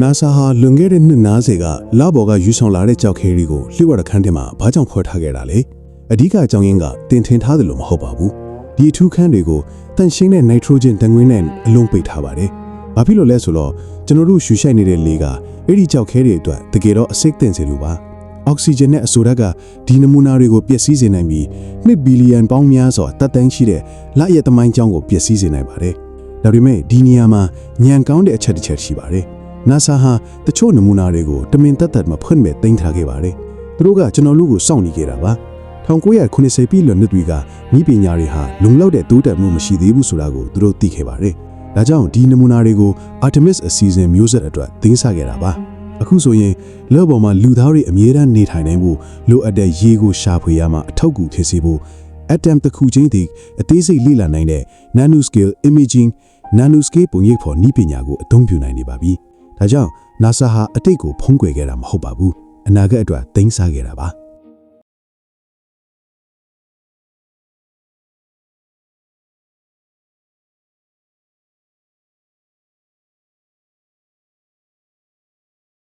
NASA ဟာလွန်ခဲ့တဲ့နှစ်90ကလဘော်ကယူဆောင်လာတဲ့ကြောက်ခဲတွေကိုလျှို့ဝှက်ခန်းထဲမှာဘာကြောင့်ခေါ်ထားခဲ့တာလဲအဓိကအကြောင်းရင်းကတင်ထင်ထားတယ်လို့မဟုတ်ပါဘူးဒီအထူးခန်းတွေကိုတန့်ရှင်းတဲ့နိုက်ထရိုဂျင်ဓာတ်ငွေ့နဲ့အလုံးပိတ်ထားပါတယ်ဘာဖြစ်လို့လဲဆိုတော့ကျွန်တော်တို့ရှူရှိုက်နေတဲ့လေကအဲ့ဒီကြောက်ခဲတွေအတွက်တကယ်တော့အစိတ်တင်စေလိုပါအောက်ဆီဂျင်နဲ့အဆိုဓာတ်ကဒီနမူနာတွေကိုပျက်စီးစေနိုင်ပြီး2 ဘီလီယံပေါင်းများစွာတတ်တန်းရှိတဲ့လရဲ့သမိုင်းကြောင်းကိုပျက်စီးစေနိုင်ပါတယ်ဒါပေမဲ့ဒီနေရာမှာညံကောင်းတဲ့အချက်တစ်ချက်ရှိပါတယ်NASA ဟာတချို့နမူနာတွေကိုတမင်တက်တက်မဖွင့်မဲ့တင်ထားခဲ့ပါတယ်။သူတို့ကကျွန်တော်တို့ကိုစောင့်နေကြတာပါ။1990ပြည်လွန်နှစ်တွေကဤပညာတွေဟာလုံလောက်တဲ့တိုးတက်မှုမရှိသေးဘူးဆိုတာကိုသူတို့သိခဲ့ပါတယ်။ဒါကြောင့်ဒီနမူနာတွေကို Artemis အစီအစဉ်မျိုးဆက်အတွက်သင်ဆခဲ့တာပါ။အခုဆိုရင်လောပေါ်မှာလူသားတွေအမြဲတမ်းနေထိုင်နိုင်ဖို့လိုအပ်တဲ့ရေကိုရှာဖွေရမှာအထောက်အကူဖြစ်စေဖို့ Atom တစ်ခုချင်းသည်အသေးစိတ်လေ့လာနိုင်တဲ့ Nanoscale Imaging Nanoscale ပုံရိပ်ဖော်နည်းပညာကိုအသုံးပြုနိုင်နေပါပြီ။ဒါကြောင့် NASA ဟာအတိတ်ကိုဖုံးကွယ်ခဲ့တာမဟုတ်ပါဘူးအနာဂတ်အတွက်သိမ်းဆခဲ့တာပါ